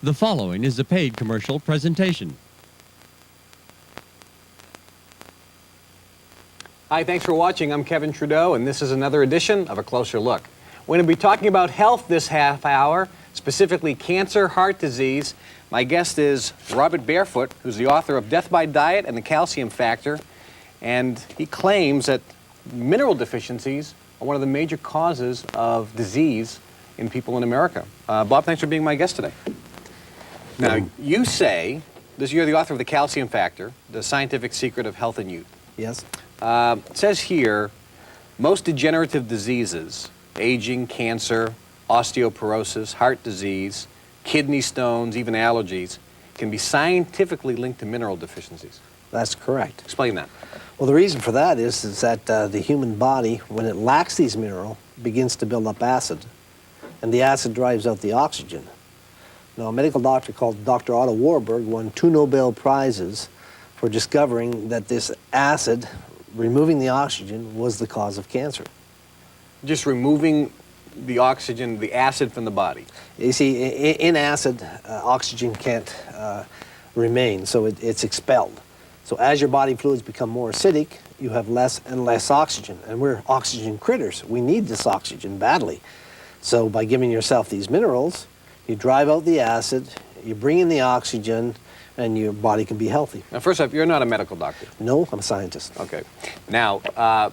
The following is a paid commercial presentation. Hi, thanks for watching. I'm Kevin Trudeau, and this is another edition of A Closer Look. We're going to be talking about health this half hour, specifically cancer, heart disease. My guest is Robert Barefoot, who's the author of Death by Diet and the Calcium Factor, and he claims that mineral deficiencies are one of the major causes of disease in people in America. Bob, thanks for being my guest today. Now, you say, you're the author of The Calcium Factor, The Scientific Secret of Health in Youth. Yes. It says here, most degenerative diseases, aging, cancer, osteoporosis, heart disease, kidney stones, even allergies, can be scientifically linked to mineral deficiencies. That's correct. Explain that. Well, the reason for that is that the human body, when it lacks these minerals, begins to build up acid, and the acid drives out the oxygen. Now, a medical doctor called Dr. Otto Warburg won 2 Nobel Prizes for discovering that this acid, removing the oxygen, was the cause of cancer. Just removing the oxygen, the acid from the body. You see, in acid, oxygen can't remain, so it's expelled. So as your body fluids become more acidic, you have less and less oxygen. And we're oxygen critters. We need this oxygen badly. So by giving yourself these minerals, you drive out the acid, you bring in the oxygen, and your body can be healthy. Now, first off, you're not a medical doctor. No, I'm a scientist. Okay. Now,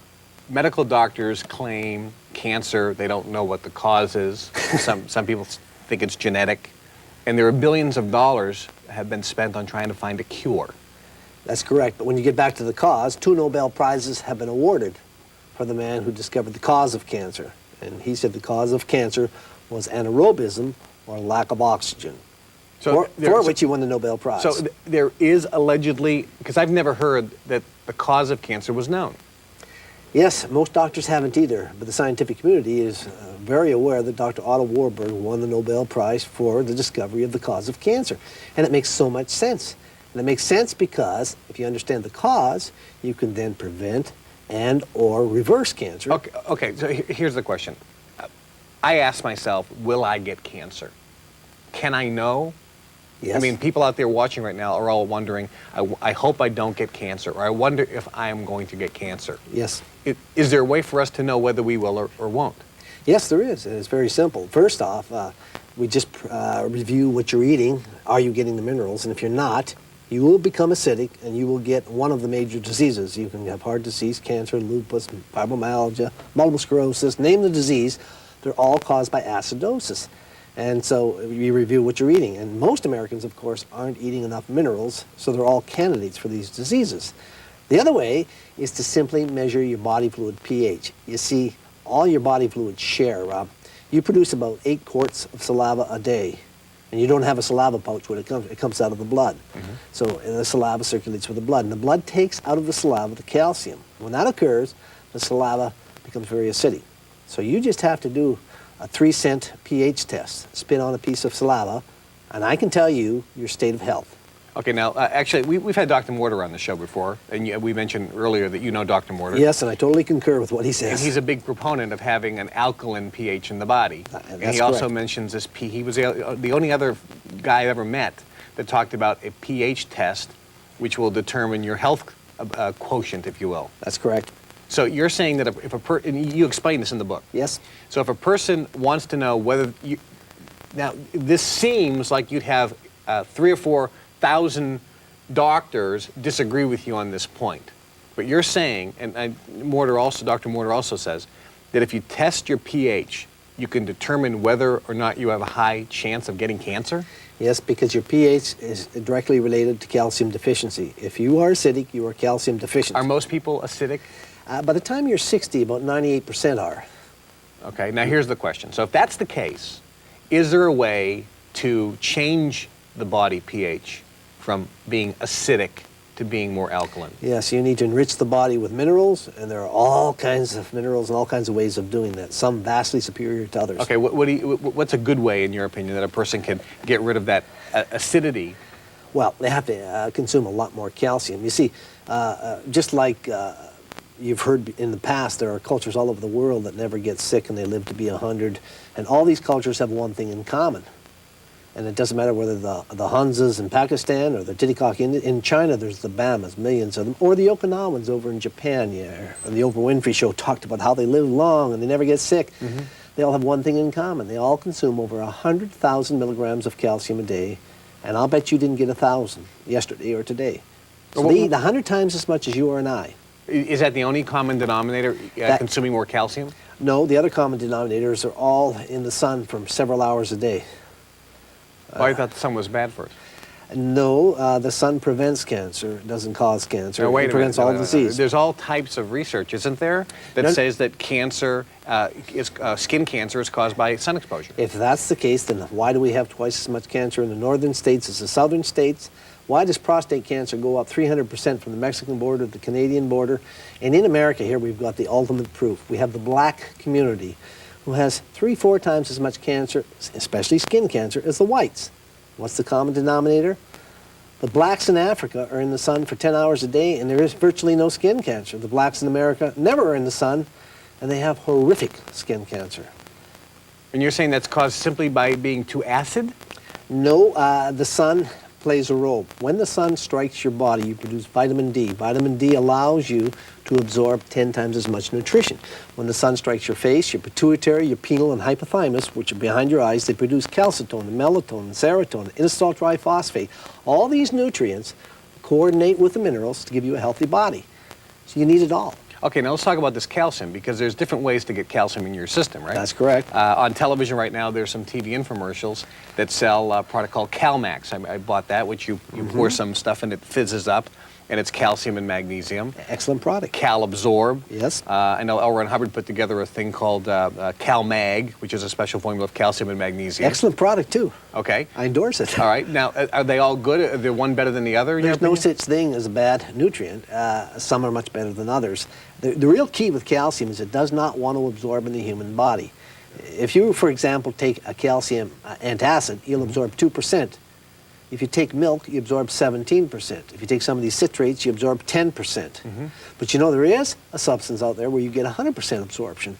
medical doctors claim cancer. They don't know what the cause is. Some people think it's genetic. And there are billions of dollars have been spent on trying to find a cure. That's correct. But when you get back to the cause, 2 Nobel Prizes have been awarded for the man who discovered the cause of cancer. And he said the cause of cancer was anaerobism, or lack of oxygen, for which he won the Nobel Prize. So there is allegedly, because I've never heard that the cause of cancer was known. Yes, most doctors haven't either, but the scientific community is very aware that Dr. Otto Warburg won the Nobel Prize for the discovery of the cause of cancer. And it makes so much sense. And it makes sense because if you understand the cause, you can then prevent and or reverse cancer. Okay, so here's the question. I ask myself, will I get cancer? Can I know? Yes. I mean, people out there watching right now are all wondering, I hope I don't get cancer, or I wonder if I am going to get cancer. Yes. Is there a way for us to know whether we will or won't? Yes, there is, and it's very simple. First off, we just review what you're eating. Are you getting the minerals? And if you're not, you will become acidic, and you will get one of the major diseases. You can have heart disease, cancer, lupus, fibromyalgia, multiple sclerosis, name the disease. They're all caused by acidosis. And so you review what you're eating. And most Americans, of course, aren't eating enough minerals, so they're all candidates for these diseases. The other way is to simply measure your body fluid pH. You see, all your body fluids share, Rob. You produce about 8 quarts of saliva a day. And you don't have a saliva pouch when it comes out of the blood. Mm-hmm. So the saliva circulates with the blood. And the blood takes out of the saliva the calcium. When that occurs, the saliva becomes very acidic. So you just have to do a 3-cent pH test, spit on a piece of saliva, and I can tell you your state of health. Okay, now, actually, we've had Dr. Mortar on the show before, and we mentioned earlier that you know Dr. Mortar. Yes, and I totally concur with what he says. And he's a big proponent of having an alkaline pH in the body. And he also mentions this he was the only other guy I ever met that talked about a pH test, which will determine your health quotient, if you will. That's correct. So you're saying that and you explain this in the book. Yes. So if a person wants to know whether now this seems like you'd have 3,000 or 4,000 doctors disagree with you on this point, but you're saying, and Dr. Mortar also says, that if you test your pH, you can determine whether or not you have a high chance of getting cancer? Yes, because your pH is directly related to calcium deficiency. If you are acidic, you are calcium deficient. Are most people acidic? By the time you're 60, about 98% are. Okay, now here's the question. So if that's the case, is there a way to change the body pH from being acidic to being more alkaline? Yes, you need to enrich the body with minerals, and there are all kinds of minerals and all kinds of ways of doing that, some vastly superior to others. Okay, what's a good way, in your opinion, that a person can get rid of that acidity? Well, they have to consume a lot more calcium. You see, just like you've heard in the past, there are cultures all over the world that never get sick and they live to be 100. And all these cultures have one thing in common. And it doesn't matter whether the Hunzas in Pakistan or the Titicaca in China, there's the Bamas, millions of them, or the Okinawans over in Japan. Yeah, and the Oprah Winfrey Show talked about how they live long and they never get sick. They all have one thing in common. They all consume over 100,000 milligrams of calcium a day, and I'll bet you didn't get 1,000 yesterday or today. So they eat 100 times as much as you or and I. Is that the only common denominator, consuming more calcium? No, the other common denominators are all in the sun for several hours a day. Oh, I thought the sun was bad for us. No, the sun prevents cancer. It doesn't cause cancer. No, wait it prevents a minute. all disease. There's all types of research, isn't there, that says that cancer, skin cancer is caused by sun exposure. If that's the case, then why do we have twice as much cancer in the northern states as the southern states? Why does prostate cancer go up 300% from the Mexican border to the Canadian border? And in America here, we've got the ultimate proof. We have the black community who has 3-4 times as much cancer, especially skin cancer, as the whites. What's the common denominator? The blacks in Africa are in the sun for 10 hours a day, and there is virtually no skin cancer. The blacks in America never are in the sun, and they have horrific skin cancer. And you're saying that's caused simply by being too acid? No, the sun plays a role. When the sun strikes your body, you produce vitamin D. Vitamin D allows you to absorb 10 times as much nutrition. When the sun strikes your face, your pituitary, your pineal, and hypothalamus, which are behind your eyes, they produce calcitonin, melatonin, serotonin, inositol triphosphate. All these nutrients coordinate with the minerals to give you a healthy body. So you need it all. Okay, now let's talk about this calcium, because there's different ways to get calcium in your system, right? That's correct. On television right now, there's some TV infomercials that sell a product called CalMax. I bought that, which you pour some stuff and it fizzes up, and it's calcium and magnesium. Excellent product. CalAbsorb. Yes. I know L. Ron Hubbard put together a thing called CalMag, which is a special formula of calcium and magnesium. Excellent product, too. Okay. I endorse it. All right. Now, are they all good? Are they one better than the other? There's no such thing as a bad nutrient. Some are much better than others. The real key with calcium is it does not want to absorb in the human body. If you, for example, take a calcium antacid, you'll absorb 2%. If you take milk, you absorb 17%. If you take some of these citrates, you absorb 10%. But you know, there is a substance out there where you get 100% absorption.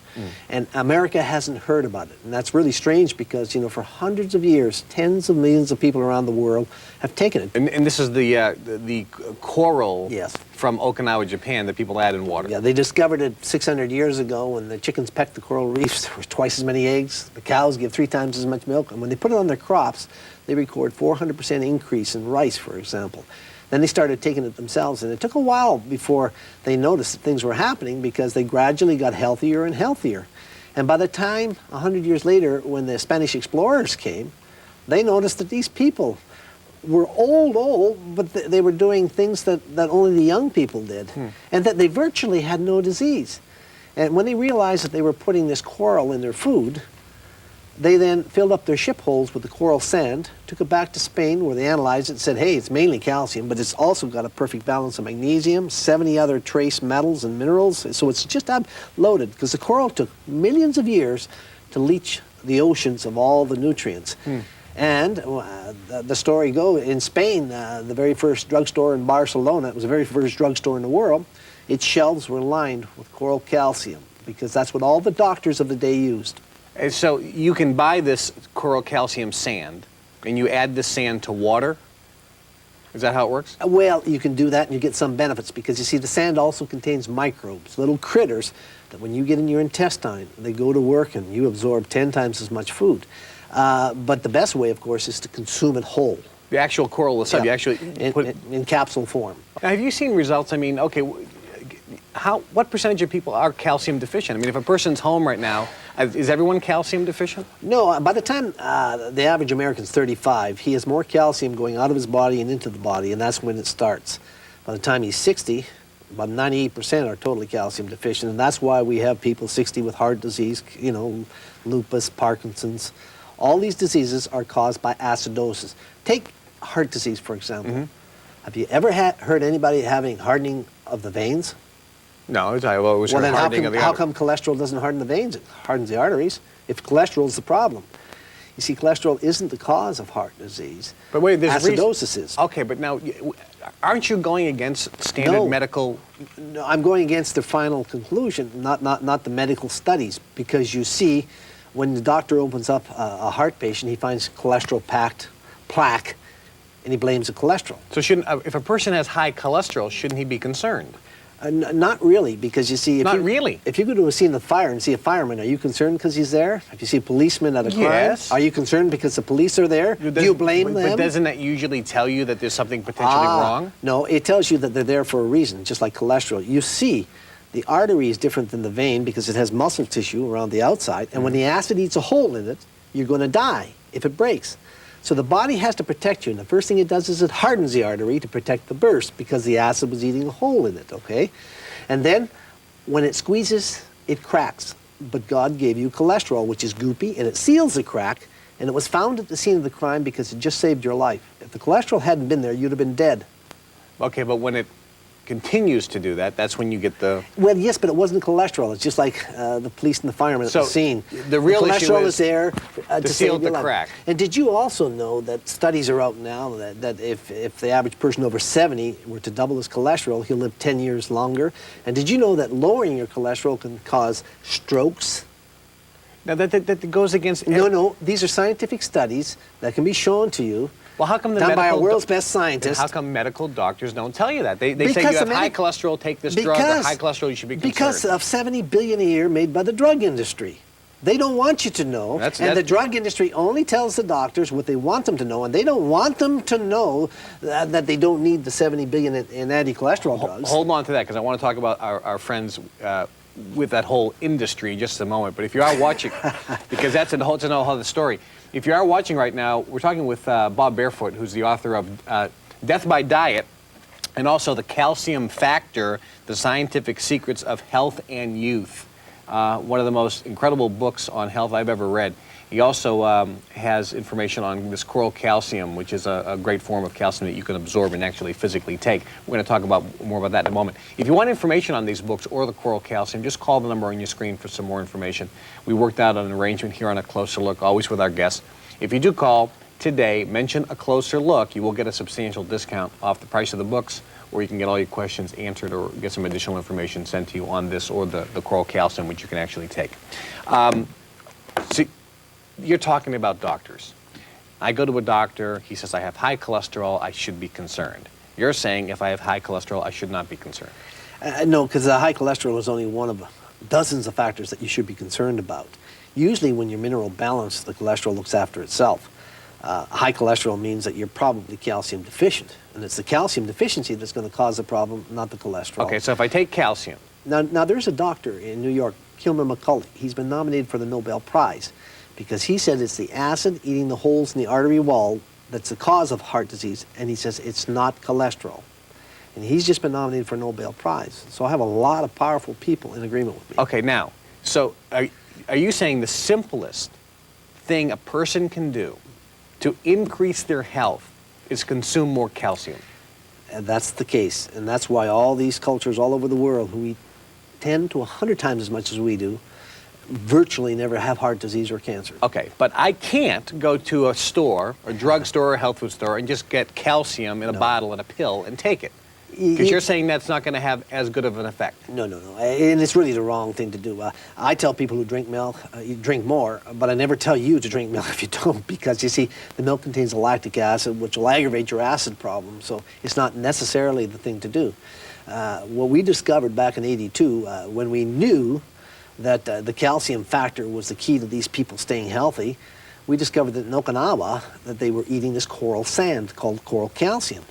And America hasn't heard about it. And that's really strange because, you know, for hundreds of years, tens of millions of people around the world have taken it. And this is the coral Yes. from Okinawa, Japan, that people add in water. Yeah, they discovered it 600 years ago when the chickens pecked the coral reefs. There was twice as many eggs. The cows give 3 times as much milk. And when they put it on their crops, they record 400% increase in rice, for example. Then they started taking it themselves, and it took a while before they noticed that things were happening because they gradually got healthier and healthier. And by the time, 100 years later, when the Spanish explorers came, they noticed that these people were old, but they were doing things that only the young people did, and that they virtually had no disease. And when they realized that they were putting this coral in their food, they then filled up their ship holes with the coral sand, took it back to Spain where they analyzed it and said, hey, it's mainly calcium, but it's also got a perfect balance of magnesium, 70 other trace metals and minerals. So it's just loaded because the coral took millions of years to leach the oceans of all the nutrients. And the story goes, in Spain, the very first drugstore in Barcelona, it was the very first drugstore in the world, its shelves were lined with coral calcium because that's what all the doctors of the day used. And so you can buy this coral calcium sand, and you add the sand to water? Is that how it works? Well, you can do that and you get some benefits because you see the sand also contains microbes, little critters that when you get in your intestine, they go to work and you absorb 10 times as much food. But the best way, of course, is to consume it whole. The actual coral itself, you actually put it in capsule form. Now, have you seen results? I mean, okay, what percentage of people are calcium deficient? I mean, if a person's home right now, is everyone calcium deficient? No, by the time the average American's 35, he has more calcium going out of his body and into the body, and that's when it starts. By the time he's 60, about 98% are totally calcium deficient, and that's why we have people 60 with heart disease, you know, lupus, Parkinson's. All these diseases are caused by acidosis. Take heart disease, for example. Have you ever heard anybody having hardening of the veins? No, it was well, then hardening of the how come cholesterol doesn't harden the veins? It hardens the arteries. If cholesterol is the problem. You see, cholesterol isn't the cause of heart disease. But wait, there's acidosis is. Okay, but now, aren't you going against standard medical? No, I'm going against the final conclusion, not the medical studies, because you see, When the doctor opens up a heart patient, he finds cholesterol-packed plaque, and he blames the cholesterol. So if a person has high cholesterol, shouldn't he be concerned? Not really, because you see, if you go to a scene of fire and see a fireman, are you concerned because he's there? If you see a policeman at a crime, Yes. are you concerned because the police are there? Do you blame them? But doesn't that usually tell you that there's something potentially wrong? No, it tells you that they're there for a reason, just like cholesterol. You see, the artery is different than the vein because it has muscle tissue around the outside, and when the acid eats a hole in it, you're going to die if it breaks. So the body has to protect you, and the first thing it does is it hardens the artery to protect the burst because the acid was eating a hole in it, okay? And then when it squeezes, it cracks. But God gave you cholesterol, which is goopy, and it seals the crack, and it was found at the scene of the crime because it just saved your life. If the cholesterol hadn't been there, you'd have been dead. Okay, but when it continues to do that, that's when you get the... Well, yes, but it wasn't cholesterol. It's just like the police and the firemen at the scene. The real issue cholesterol is there to seal the crack. And did you also know that studies are out now that if the average person over 70 were to double his cholesterol, he'll live 10 years longer? And did you know that lowering your cholesterol can cause strokes? Now, that goes against... No, these are scientific studies that can be shown to you. Well, how come done by our world's best scientists? How come medical doctors don't tell you that? They say you have high cholesterol, take this drug, or high cholesterol, you should be concerned. Because of $70 billion a year made by the drug industry. They don't want you to know, and the drug industry only tells the doctors what they want them to know, and they don't want them to know that they don't need the $70 billion in anti-cholesterol drugs. Hold on to that, because I want to talk about our friends with that whole industry in just a moment. But if you are watching, because that's a whole other story. If you are watching right now, we're talking with Bob Barefoot, who's the author of Death by Diet, and also The Calcium Factor, The Scientific Secrets of Health and Youth. One of the most incredible books on health I've ever read. He also has information on this coral calcium, which is a great form of calcium that you can absorb and actually physically take. We're going to talk more about that in a moment. If you want information on these books or the coral calcium, just call the number on your screen for some more information. We worked out an arrangement here on A Closer Look, always with our guests. If you do call today, mention A Closer Look, you will get a substantial discount off the price of the books, or you can get all your questions answered or get some additional information sent to you on this or the coral calcium, which you can actually take. See, you're talking about doctors. I go to a doctor, he says I have high cholesterol, I should be concerned. You're saying if I have high cholesterol, I should not be concerned. No, because high cholesterol is only one of dozens of factors that you should be concerned about. Usually when you're mineral balanced, the cholesterol looks after itself. High cholesterol means that you're probably calcium deficient, and it's the calcium deficiency that's going to cause the problem, not the cholesterol. Okay, so if I take calcium. Now there's a doctor in New York, Kilmer McCulley. He's been nominated for the Nobel Prize because he said it's the acid eating the holes in the artery wall that's the cause of heart disease, and he says it's not cholesterol. And he's just been nominated for a Nobel Prize. So I have a lot of powerful people in agreement with me. Okay, now, so are you saying the simplest thing a person can do to increase their health is consume more calcium? And that's the case, and that's why all these cultures all over the world who eat 10 to 100 times as much as we do virtually never have heart disease or cancer. Okay, but I can't go to a store, a drugstore or health food store, and just get calcium in a bottle and a pill and take it. Because you're saying that's not going to have as good of an effect. No. And it's really the wrong thing to do. I tell people who drink milk, you drink more, but I never tell you to drink milk if you don't, because you see, the milk contains a lactic acid, which will aggravate your acid problem, so it's not necessarily the thing to do. What we discovered back in '82, when we knew that the calcium factor was the key to these people staying healthy, we discovered that in Okinawa, that they were eating this coral sand called coral calcium.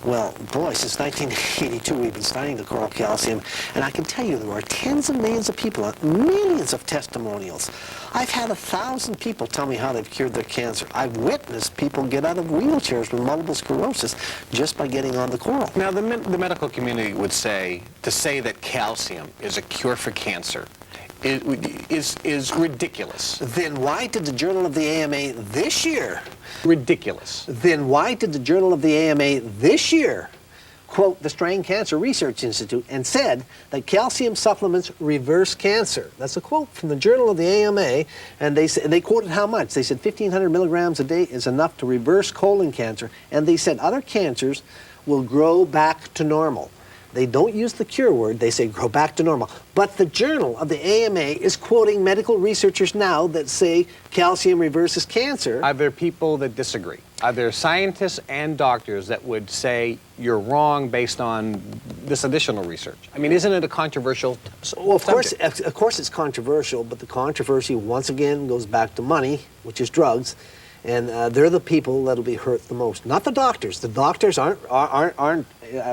Well, boy, since 1982, we've been studying the coral calcium, and I can tell you there are tens of millions of people, millions of testimonials. I've had 1,000 people tell me how they've cured their cancer. I've witnessed people get out of wheelchairs with multiple sclerosis just by getting on the coral. Now, the medical community would say, to say that calcium is a cure for cancer is ridiculous. Then why did the Journal of the AMA this year... Ridiculous. Then why did the Journal of the AMA this year quote the Strain Cancer Research Institute and said that calcium supplements reverse cancer? That's a quote from the Journal of the AMA, and they quoted how much? They said 1,500 milligrams a day is enough to reverse colon cancer, and they said other cancers will grow back to normal. They don't use the cure word. They say grow back to normal. But the journal of the AMA is quoting medical researchers now that say calcium reverses cancer. Are there people that disagree? Are there scientists and doctors that would say you're wrong based on this additional research? I mean, isn't it a controversial Well, of subject? course it's controversial, but the controversy once again goes back to money, which is drugs, and they're the people that'll be hurt the most, not the doctors. The doctors aren't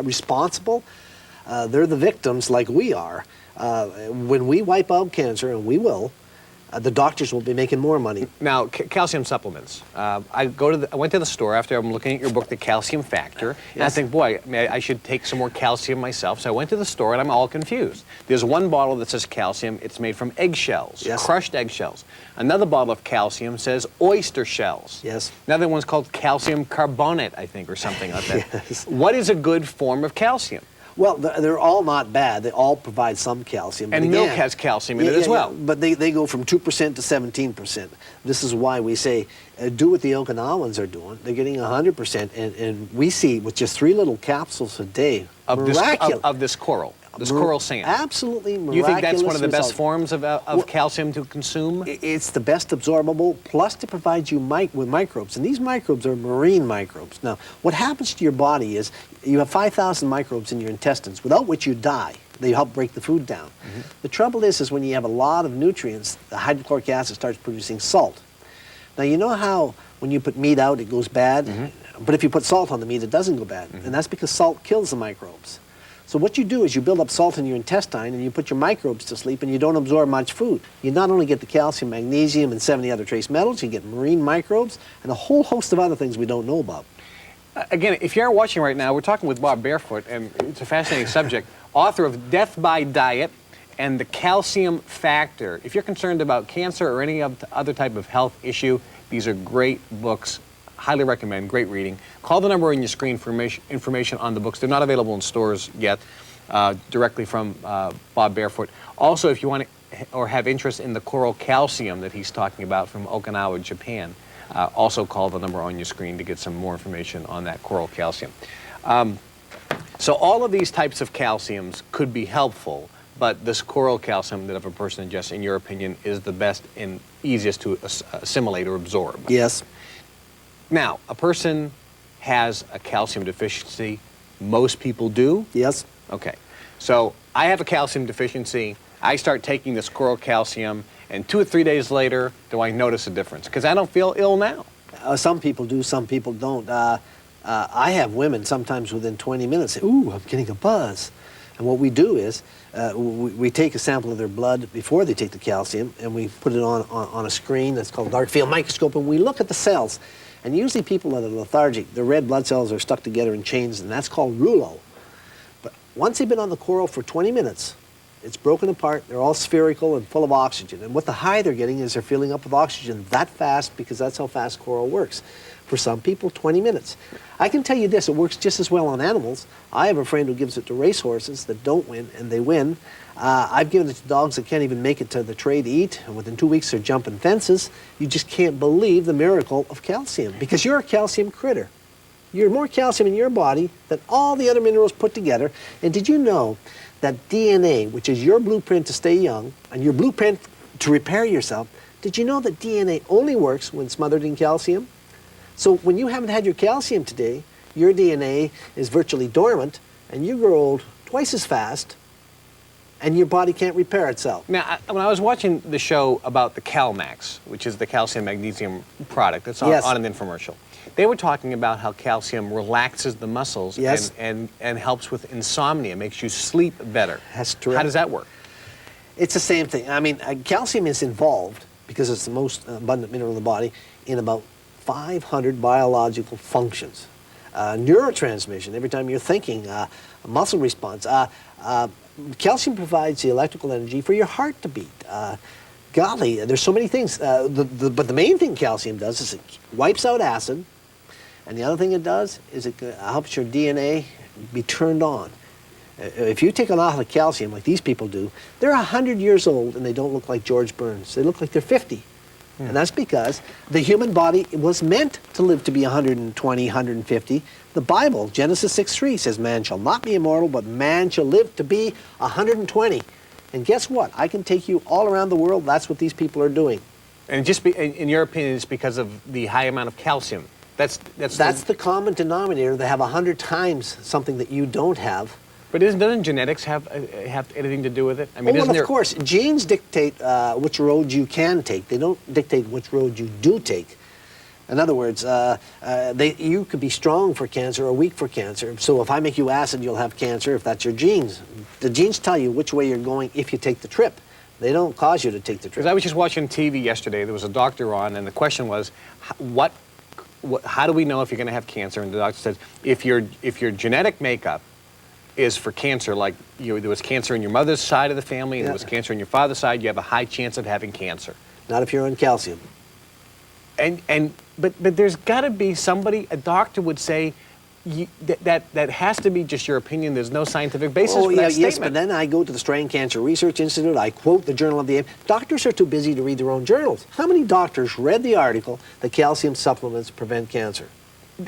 responsible. They're the victims, like we are. When we wipe out cancer, and we will, the doctors will be making more money. Now, calcium supplements. I went to the store after I'm looking at your book, The Calcium Factor, and I think, boy, I should take some more calcium myself. So I went to the store, and I'm all confused. There's one bottle that says calcium. It's made from eggshells, Yes. crushed eggshells. Another bottle of calcium says oyster shells. Yes. Another one's called calcium carbonate, I think, or something like that. Yes. What is a good form of calcium? Well, they're all not bad. They all provide some calcium. And But milk again, has calcium in it as well. But they go from 2% to 17%. This is why we say, do what the Okinawans are doing. They're getting 100%. And we see with just 3 little capsules a day, Of this coral. This coral sand. Absolutely miraculous You think that's one of the best result. forms of calcium to consume? It's the best absorbable, plus it provides you with microbes. And these microbes are marine microbes. Now, what happens to your body is you have 5,000 microbes in your intestines, without which you die. They help break the food down. The trouble is when you have a lot of nutrients, the hydrochloric acid starts producing salt. Now, you know how when you put meat out, it goes bad? But if you put salt on the meat, it doesn't go bad. And that's because salt kills the microbes. So what you do is you build up salt in your intestine and you put your microbes to sleep and you don't absorb much food. You not only get the calcium, magnesium, and 70 other trace metals, you get marine microbes and a whole host of other things we don't know about. Again, if you're watching right now, we're talking with Bob Barefoot, and it's a fascinating subject, author of Death by Diet and the Calcium Factor. If you're concerned about cancer or any other type of health issue, these are great books. Highly recommend, great reading. Call the number on your screen for information on the books. They're not available in stores yet, directly from Bob Barefoot. Also, if you want to or have interest in the coral calcium that he's talking about from Okinawa, Japan, also call the number on your screen to get some more information on that coral calcium. So all of these types of calciums could be helpful, but this coral calcium that if a person ingests, in your opinion, is the best and easiest to assimilate or absorb. Yes. Now, a person has a calcium deficiency. Most people do. Yes. Okay. So I have a calcium deficiency. I start taking this coral calcium, and 2 or 3 days later, do I notice a difference? Because I don't feel ill now. Some people do, some people don't. I have women sometimes within 20 minutes say, ooh, I'm getting a buzz. And what we do is we take a sample of their blood before they take the calcium, and we put it on a screen that's called a dark field microscope, and we look at the cells. And usually people that are lethargic, the red blood cells are stuck together in chains, and that's called rouleau. But once they've been on the coral for 20 minutes, it's broken apart, they're all spherical and full of oxygen. And what the high they're getting is they're filling up with oxygen that fast because that's how fast coral works. For some people, 20 minutes. I can tell you this, it works just as well on animals. I have a friend who gives it to racehorses that don't win, and they win. I've given it to dogs that can't even make it to the tray to eat, and within 2 weeks they're jumping fences. You just can't believe the miracle of calcium, because you're a calcium critter. You're more calcium in your body than all the other minerals put together. And did you know that DNA, which is your blueprint to stay young, and your blueprint to repair yourself, did you know that DNA only works when smothered in calcium? So when you haven't had your calcium today, your DNA is virtually dormant, and you grow old twice as fast, and your body can't repair itself. Now, when I was watching the show about the CalMax, which is the calcium magnesium product that's on, Yes. on an infomercial, they were talking about how calcium relaxes the muscles Yes. and helps with insomnia, makes you sleep better. That's true. How does that work? It's the same thing. I mean, calcium is involved, because it's the most abundant mineral in the body, in about 500 biological functions. Neurotransmission, every time you're thinking, muscle response. Calcium provides the electrical energy for your heart to beat. Golly, there's so many things. But the main thing calcium does is it wipes out acid, and the other thing it does is it helps your DNA be turned on. If you take an off of calcium like these people do, they're 100 years old and they don't look like George Burns. They look like they're 50. And that's because the human body was meant to live to be 120, 150. The Bible, Genesis 6:3, says man shall not be immortal, but man shall live to be 120. And guess what? I can take you all around the world. That's what these people are doing. And just in your opinion, it's because of the high amount of calcium. That's the common denominator. They have 100 times something that you don't have. But doesn't genetics have anything to do with it? I mean, Well, of course, genes dictate which road you can take. They don't dictate which road you do take. In other words, you could be strong for cancer or weak for cancer. So if I make you acid, you'll have cancer if that's your genes. The genes tell you which way you're going if you take the trip. They don't cause you to take the trip. Because I was just watching TV yesterday. There was a doctor on, and the question was, how do we know if you're going to have cancer? And the doctor said, if your genetic makeup is for cancer, like there was cancer in your mother's side of the family and there was cancer in your father's side, you have a high chance of having cancer. Not if you're on calcium. But there's got to be somebody, a doctor would say, that has to be just your opinion. There's no scientific basis for that statement. Yes, but then I go to the Strain Cancer Research Institute, I quote the Journal of the... Doctors are too busy to read their own journals. How many doctors read the article that calcium supplements prevent cancer?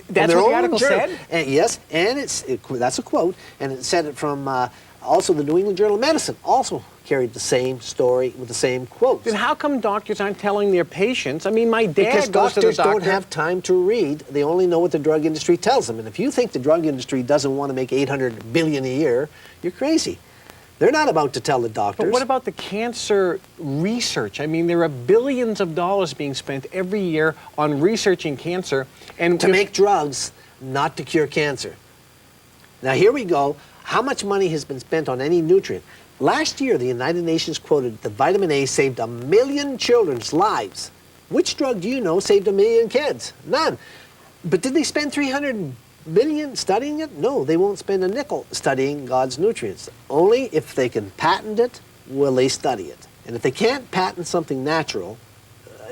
That's what the article said? And yes, and that's a quote, and it said it from also the New England Journal of Medicine, also carried the same story with the same quotes. Then how come doctors aren't telling their patients? I mean, my dad goes to the doctor. Because doctors don't have time to read. They only know what the drug industry tells them. And if you think the drug industry doesn't want to make $800 billion a year, you're crazy. They're not about to tell the doctors. But what about the cancer research? I mean, there are billions of dollars being spent every year on researching cancer. And to make drugs, not to cure cancer. Now here we go. How much money has been spent on any nutrient? Last year, the United Nations quoted that vitamin A saved 1 million children's lives. Which drug do you know saved 1 million kids? None. But did they spend $300 million studying it? No, they won't spend a nickel studying God's nutrients. Only if they can patent it will they study it. And if they can't patent something natural,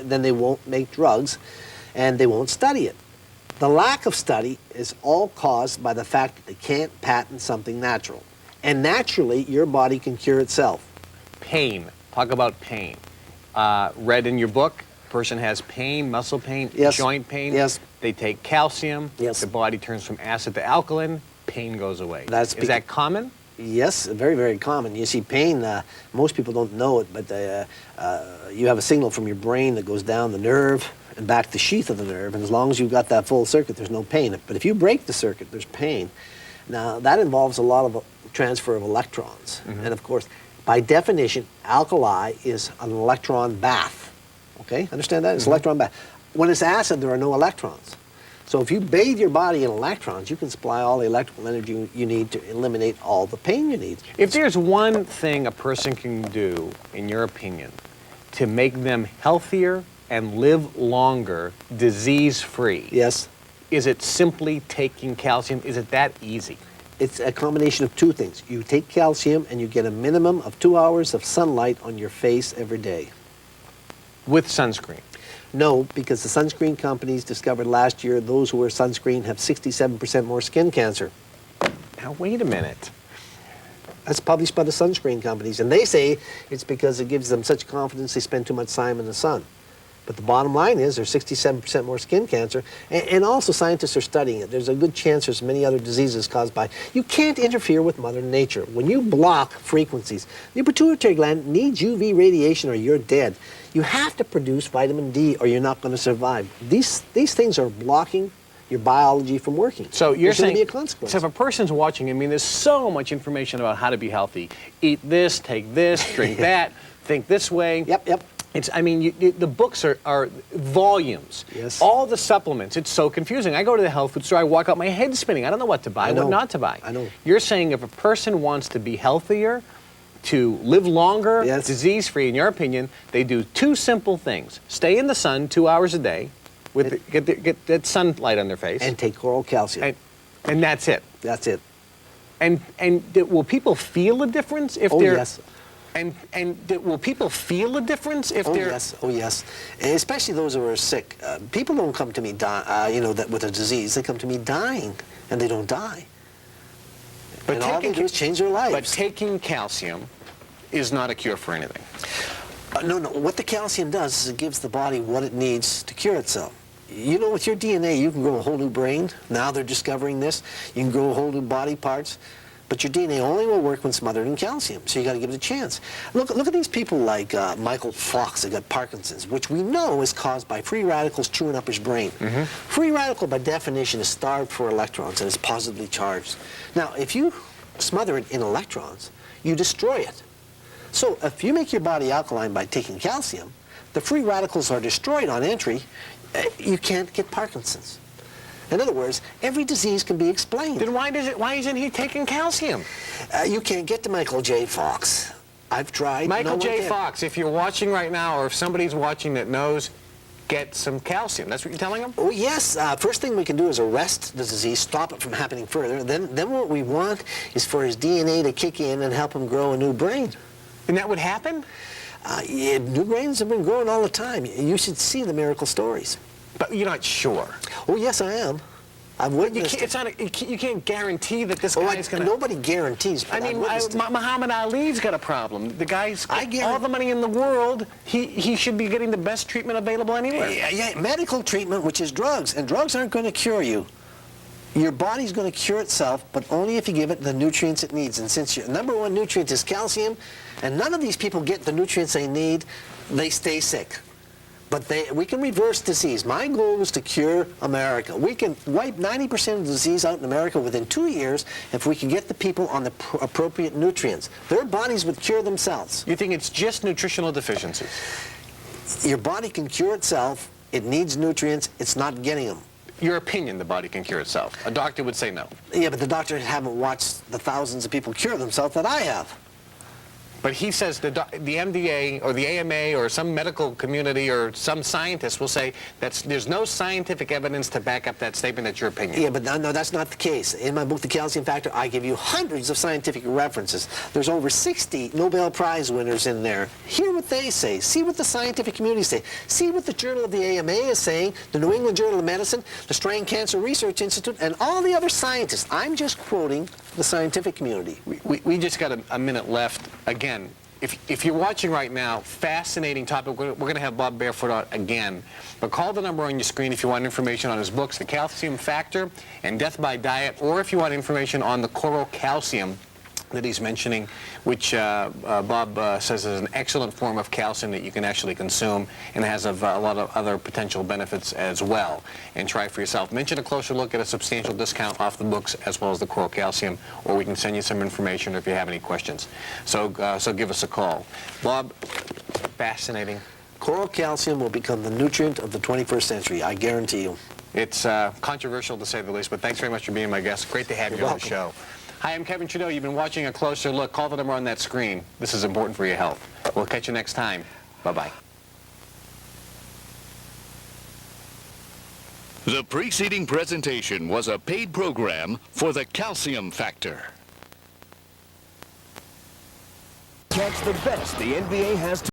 then they won't make drugs and they won't study it. The lack of study is all caused by the fact that they can't patent something natural. And naturally, your body can cure itself. Pain. Talk about pain. Read in your book, person has pain, muscle pain, joint pain. Yes. They take calcium. Yes. The body turns from acid to alkaline. Pain goes away. Is that common? Yes, very, very common. You see, pain, most people don't know it, but you have a signal from your brain that goes down the nerve and back the sheath of the nerve, and as long as you've got that full circuit, there's no pain. But if you break the circuit, there's pain. Now, that involves a lot of transfer of electrons. Mm-hmm. And of course, by definition, alkali is an electron bath. Okay, understand that? It's an electron bath. When it's acid, there are no electrons. So if you bathe your body in electrons, you can supply all the electrical energy you need to eliminate all the pain you need. If there's one thing a person can do, in your opinion, to make them healthier and live longer, disease-free, yes, is it simply taking calcium? Is it that easy? It's a combination of two things. You take calcium and you get a minimum of 2 hours of sunlight on your face every day. With sunscreen? No, because the sunscreen companies discovered last year those who wear sunscreen have 67% more skin cancer. Now, wait a minute. That's published by the sunscreen companies. And they say it's because it gives them such confidence they spend too much time in the sun. But the bottom line is there's 67% more skin cancer. And also scientists are studying it. There's a good chance there's many other diseases caused by... You can't interfere with Mother Nature. When you block frequencies, the pituitary gland needs UV radiation or you're dead. You have to produce vitamin D or you're not going to survive. These things are blocking your biology from working. So you're saying, be a consequence. So if a person's watching, I mean, there's so much information about how to be healthy. Eat this, take this, drink that, think this way. Yep. I mean, the books are volumes. Yes. All the supplements, it's so confusing. I go to the health food store, I walk out, my head's spinning. I don't know what to buy, what not to buy. I know. You're saying if a person wants to be healthier, to live longer, yes, disease-free, in your opinion, they do two simple things. Stay in the sun 2 hours a day, get that sunlight on their face. And take oral calcium. And that's it. That's it. And will people feel a difference if they're... Yes. Will people feel a difference if they're... Oh, yes. And especially those who are sick. People don't come to me, with a disease. They come to me dying, and they don't die. But all they do is change their lives. But taking calcium is not a cure for anything. No. What the calcium does is it gives the body what it needs to cure itself. You know, with your DNA, you can grow a whole new brain. Now they're discovering this. You can grow a whole new body parts. But your DNA only will work when smothered in calcium, so you got to give it a chance. Look at these people like Michael Fox that got Parkinson's, which we know is caused by free radicals chewing up his brain. Free radical, by definition, is starved for electrons and is positively charged. Now, if you smother it in electrons, you destroy it. So if you make your body alkaline by taking calcium, the free radicals are destroyed on entry. You can't get Parkinson's. In other words, every disease can be explained. Then why isn't he taking calcium? You can't get to Michael J. Fox. I've tried. Michael J. Fox, if you're watching right now, or if somebody's watching that knows, get some calcium. That's what you're telling them? Oh, yes. First thing we can do is arrest the disease, stop it from happening further. Then what we want is for his DNA to kick in and help him grow a new brain. And that would happen? Yeah, new brains have been growing all the time. You should see the miracle stories. But you're not sure. Oh, yes, I am. I've witnessed it. You can't guarantee that this guy is going to... Nobody guarantees. I mean, Muhammad Ali's got a problem. The guy's got all the money in the world. He should be getting the best treatment available anywhere. Yeah, medical treatment, which is drugs. And drugs aren't going to cure you. Your body's going to cure itself, but only if you give it the nutrients it needs. And since your number one nutrient is calcium, and none of these people get the nutrients they need, they stay sick. But we can reverse disease. My goal is to cure America. We can wipe 90% of the disease out in America within 2 years if we can get the people on the appropriate nutrients. Their bodies would cure themselves. You think it's just nutritional deficiencies? Your body can cure itself. It needs nutrients. It's not getting them. Your opinion, the body can cure itself. A doctor would say no. Yeah, but the doctors haven't watched the thousands of people cure themselves that I have. But he says the MDA or the AMA or some medical community or some scientist will say there's no scientific evidence to back up that statement. That's your opinion. Yeah, but no, that's not the case. In my book, The Calcium Factor, I give you hundreds of scientific references. There's over 60 Nobel Prize winners in there. Hear what they say. See what the scientific community say. See what the Journal of the AMA is saying, the New England Journal of Medicine, the Strain Cancer Research Institute, and all the other scientists. I'm just quoting the scientific community. We just got a minute left. Again, if you're watching right now, fascinating topic. We're going to have Bob Barefoot on again. But call the number on your screen if you want information on his books, The Calcium Factor and Death by Diet, or if you want information on the coral calcium that he's mentioning, which Bob says is an excellent form of calcium that you can actually consume and has a lot of other potential benefits as well. And try for yourself. Mention A Closer Look at a substantial discount off the books as well as the coral calcium, or we can send you some information if you have any questions. So give us a call. Bob, fascinating. Coral calcium will become the nutrient of the 21st century, I guarantee you. It's controversial to say the least, but thanks very much for being my guest. Great to have you on the show. Hi, I'm Kevin Trudeau. You've been watching A Closer Look. Call the number on that screen. This is important for your health. We'll catch you next time. Bye-bye. The preceding presentation was a paid program for The Calcium Factor. Catch the best the NBA has to